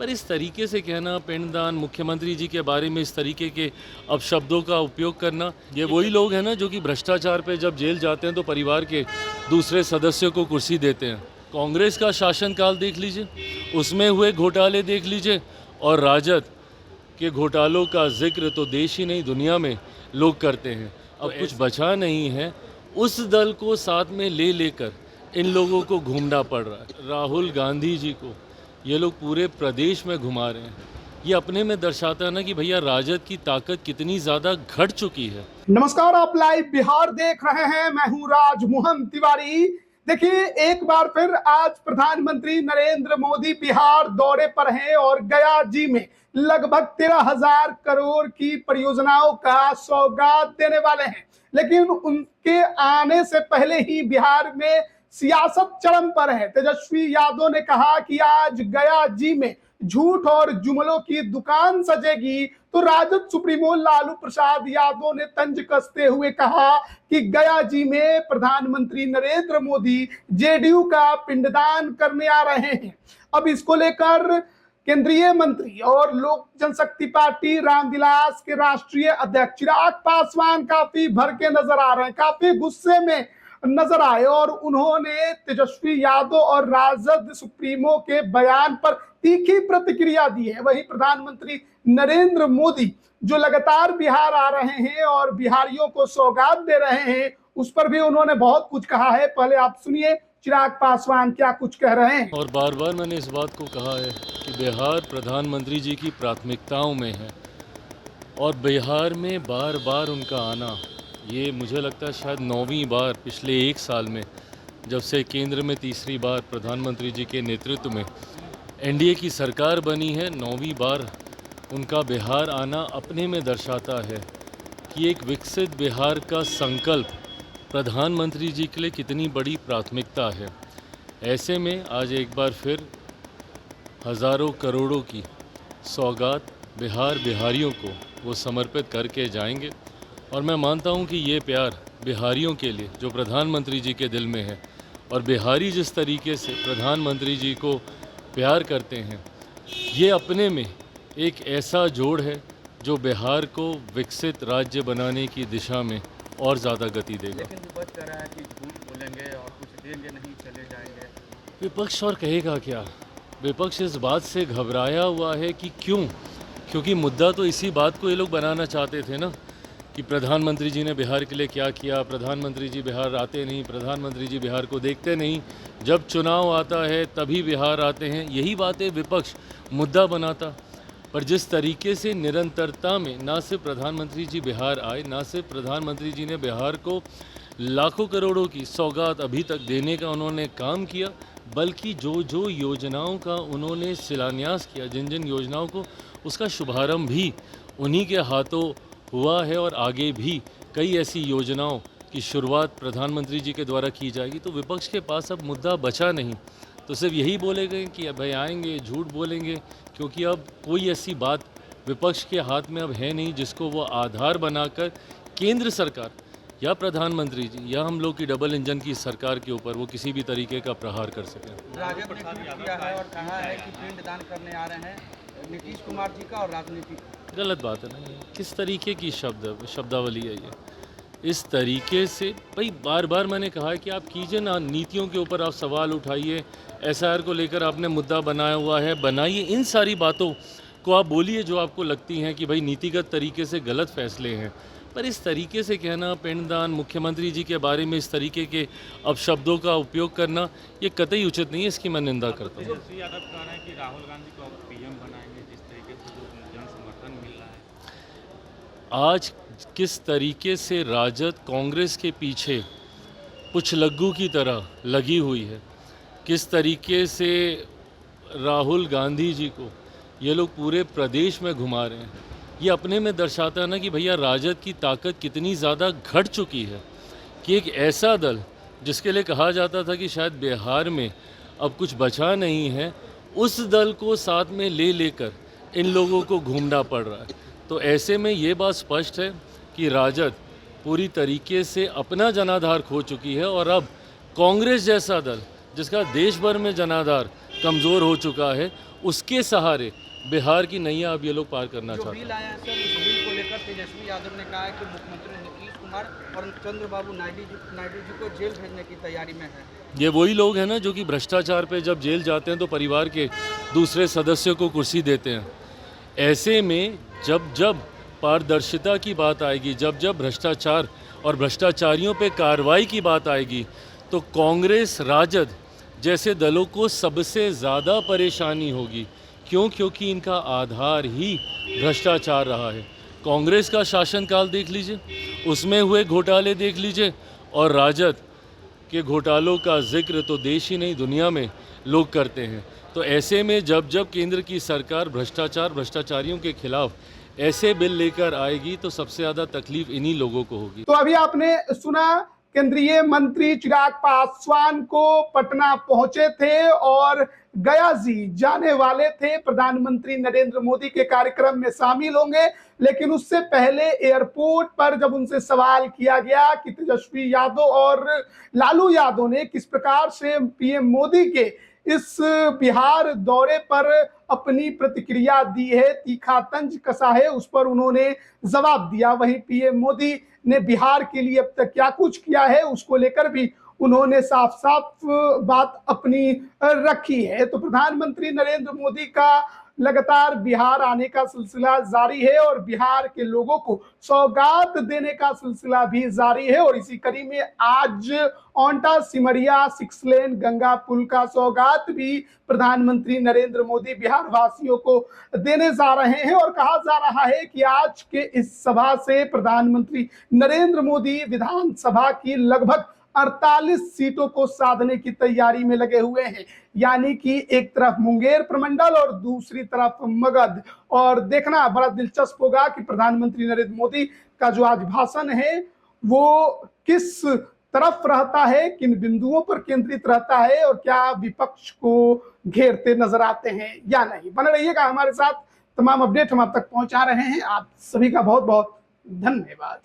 पर इस तरीके से कहना, पिंडदान, मुख्यमंत्री जी के बारे में इस तरीके के अपशब्दों का उपयोग करना, ये वही लोग हैं ना जो कि भ्रष्टाचार पे जब जेल जाते हैं तो परिवार के दूसरे सदस्यों को कुर्सी देते हैं। कांग्रेस का शासनकाल देख लीजिए, उसमें हुए घोटाले देख लीजिए, और राजद के घोटालों का जिक्र तो देश ही नहीं दुनिया में लोग करते हैं। अब कुछ बचा नहीं है, उस दल को साथ में ले लेकर इन लोगों को घूमना पड़ रहा है। राहुल गांधी जी को ये लोग पूरे प्रदेश में घुमा रहे हैं। ये अपने में दर्शाता है ना कि भैया राजद की ताकत कितनी ज़्यादा घट चुकी है। नमस्कार, आप लाइव बिहार देख रहे हैं। मैं हूं राजमोहन तिवारी। देखिए, एक बार फिर आज प्रधानमंत्री नरेंद्र मोदी बिहार दौरे पर हैं और गया जी में लगभग 13,000 करोड़ की परियोजनाओं का सौगात देने वाले हैं। लेकिन उनके आने से पहले ही बिहार में सियासत चरम पर है। तेजस्वी यादव ने कहा कि आज गया जी में झूठ और जुमलों की दुकान सजेगी, तो राजद सुप्रीमो लालू प्रसाद यादव ने तंज कसते हुए कहा कि गया जी में प्रधानमंत्री नरेंद्र मोदी जेडीयू का पिंडदान करने आ रहे हैं। अब इसको लेकर केंद्रीय मंत्री और लोक जनशक्ति पार्टी रामविलास के राष्ट्रीय अध्यक्ष चिराग पासवान काफी भड़के नजर आ रहे हैं, काफी गुस्से में नजर आए और उन्होंने तेजस्वी यादव और राजद सुप्रीमो के बयान पर तीखी प्रतिक्रिया दी है। वहीं प्रधानमंत्री नरेंद्र मोदी जो लगातार बिहार आ रहे हैं और बिहारियों को सौगात दे रहे हैं, उस पर भी उन्होंने बहुत कुछ कहा है। पहले आप सुनिए चिराग पासवान क्या कुछ कह रहे हैं। और बार बार मैंने इस बात को कहा है कि बिहार प्रधानमंत्री जी की प्राथमिकताओं में है, और बिहार में बार बार उनका आना, ये मुझे लगता है शायद 9वीं बार पिछले 1 साल में, जब से केंद्र में तीसरी बार प्रधानमंत्री जी के नेतृत्व में एनडीए की सरकार बनी है, 9वीं बार उनका बिहार आना अपने में दर्शाता है कि एक विकसित बिहार का संकल्प प्रधानमंत्री जी के लिए कितनी बड़ी प्राथमिकता है। ऐसे में आज एक बार फिर हज़ारों करोड़ों की सौगात बिहारियों को वो समर्पित करके जाएंगे। और मैं मानता हूँ कि ये प्यार बिहारियों के लिए जो प्रधानमंत्री जी के दिल में है, और बिहारी जिस तरीके से प्रधानमंत्री जी को प्यार करते हैं, ये अपने में एक ऐसा जोड़ है जो बिहार को विकसित राज्य बनाने की दिशा में और ज़्यादा गति देगा। लेकिन विपक्ष कह रहा है कि झूठ बोलेंगे और कुछ देंगे नहीं, चले जाएंगे। विपक्ष और कहेगा क्या? विपक्ष इस बात से घबराया हुआ है कि क्योंकि मुद्दा तो इसी बात को ये लोग बनाना चाहते थे ना, कि प्रधानमंत्री जी ने बिहार के लिए क्या किया, प्रधानमंत्री जी बिहार आते नहीं, प्रधानमंत्री जी बिहार को देखते नहीं, जब चुनाव आता है तभी बिहार आते हैं। यही बातें विपक्ष मुद्दा बनाता। पर जिस तरीके से निरंतरता में ना सिर्फ प्रधानमंत्री जी बिहार आए, ना सिर्फ प्रधानमंत्री जी ने बिहार को लाखों करोड़ों की सौगात अभी तक देने का उन्होंने काम किया, बल्कि जो योजनाओं का उन्होंने शिलान्यास किया, जिन योजनाओं को, उसका शुभारंभ भी उन्हीं के हाथों हुआ है, और आगे भी कई ऐसी योजनाओं की शुरुआत प्रधानमंत्री जी के द्वारा की जाएगी। तो विपक्ष के पास अब मुद्दा बचा नहीं, तो सिर्फ यही बोलेंगे कि भाई आएंगे, झूठ बोलेंगे, क्योंकि अब कोई ऐसी बात विपक्ष के हाथ में अब है नहीं जिसको वो आधार बनाकर केंद्र सरकार या प्रधानमंत्री जी या हम लोग की डबल इंजन की सरकार के ऊपर वो किसी भी तरीके का प्रहार कर सकें। राजद ने ट्वीट किया है और कहा है कि पिंडदान करने आ रहे हैं नीतीश कुमार जी का और राजनीति। गलत बात है ना, किस तरीके की शब्दावली है ये? इस तरीके से भाई बार बार मैंने कहा है कि आप कीजिए ना, नीतियों के ऊपर आप सवाल उठाइए, एसआईआर को लेकर आपने मुद्दा बनाया हुआ है, बनाइए, इन सारी बातों को आप बोलिए जो आपको लगती हैं कि भाई नीतिगत तरीके से गलत फैसले हैं। पर इस तरीके से कहना, पिंडदान, मुख्यमंत्री जी के बारे में इस तरीके के अपशब्दों का उपयोग करना, ये कतई उचित नहीं है, इसकी मैं निंदा करता हूँ। तेजस्वी यादव कह रहे हैं कि राहुल गांधी को पीएम बनाएंगे, जिस तरीके से जो जन समर्थन मिल रहा है। आज किस तरीके से राजद कांग्रेस के पीछे पुछलग्गू की तरह लगी हुई है, किस तरीके से राहुल गांधी जी को ये लोग पूरे प्रदेश में घुमा रहे हैं, ये अपने में दर्शाता है ना कि भैया राजद की ताकत कितनी ज़्यादा घट चुकी है, कि एक ऐसा दल जिसके लिए कहा जाता था कि शायद बिहार में अब कुछ बचा नहीं है, उस दल को साथ में ले लेकर इन लोगों को घूमना पड़ रहा है। तो ऐसे में ये बात स्पष्ट है कि राजद पूरी तरीके से अपना जनाधार खो चुकी है, और अब कांग्रेस जैसा दल जिसका देश भर में जनाधार कमज़ोर हो चुका है, उसके सहारे बिहार की नैया अब ये लोग पार करना जो चाहते हैं। बिल आया है सर, उस बिल को लेकर तेजस्वी यादव ने कहा है कि मुख्यमंत्री नीतीश कुमार और चंद्रबाबू नायडू जी को जेल भेजने की तैयारी में है। ये वही लोग हैं ना जो कि भ्रष्टाचार पे जब जेल जाते हैं तो परिवार के दूसरे सदस्यों को कुर्सी देते हैं। ऐसे में जब जब पारदर्शिता की बात आएगी, जब जब भ्रष्टाचार और भ्रष्टाचारियों पे कार्रवाई की बात आएगी, तो कांग्रेस राजद जैसे दलों को सबसे ज़्यादा परेशानी होगी। क्यों? क्योंकि इनका आधार ही भ्रष्टाचार रहा है। कांग्रेस का शासनकाल देख लीजिए, उसमें हुए घोटाले देख लीजिए, और राजद के घोटालों का जिक्र तो देश ही नहीं दुनिया में लोग करते हैं। तो ऐसे में जब जब केंद्र की सरकार भ्रष्टाचारियों के खिलाफ ऐसे बिल लेकर आएगी तो सबसे ज़्यादा तकलीफ इन्हीं लोगों को होगी। तो अभी आपने सुना, केंद्रीय मंत्री चिराग पासवान को पटना पहुंचे थे और गया जी जाने वाले थे, प्रधानमंत्री नरेंद्र मोदी के कार्यक्रम में शामिल होंगे। लेकिन उससे पहले एयरपोर्ट पर जब उनसे सवाल किया गया कि तेजस्वी यादव और लालू यादव ने किस प्रकार से पीएम मोदी के इस बिहार दौरे पर अपनी प्रतिक्रिया दी है, तीखा तंज कसा है, उस पर उन्होंने जवाब दिया। वहीं पीएम मोदी ने बिहार के लिए अब तक क्या कुछ किया है उसको लेकर भी उन्होंने साफ साफ बात अपनी रखी है। तो प्रधानमंत्री नरेंद्र मोदी का लगातार बिहार आने का सिलसिला जारी है और बिहार के लोगों को सौगात देने का सिलसिला भी जारी है। और इसी कड़ी में आज ओंटा सिमरिया 6 लेन गंगा पुल का सौगात भी प्रधानमंत्री नरेंद्र मोदी बिहार वासियों को देने जा रहे हैं। और कहा जा रहा है कि आज के इस सभा से प्रधानमंत्री नरेंद्र मोदी विधानसभा की लगभग 48 सीटों को साधने की तैयारी में लगे हुए हैं। यानी कि एक तरफ मुंगेर प्रमंडल और दूसरी तरफ मगध। और देखना बड़ा दिलचस्प होगा कि प्रधानमंत्री नरेंद्र मोदी का जो आज भाषण है वो किस तरफ रहता है, किन बिंदुओं पर केंद्रित रहता है और क्या विपक्ष को घेरते नजर आते हैं या नहीं। बने रहिएगा हमारे साथ, तमाम अपडेट हम आप तक पहुंचा रहे हैं। आप सभी का बहुत बहुत धन्यवाद।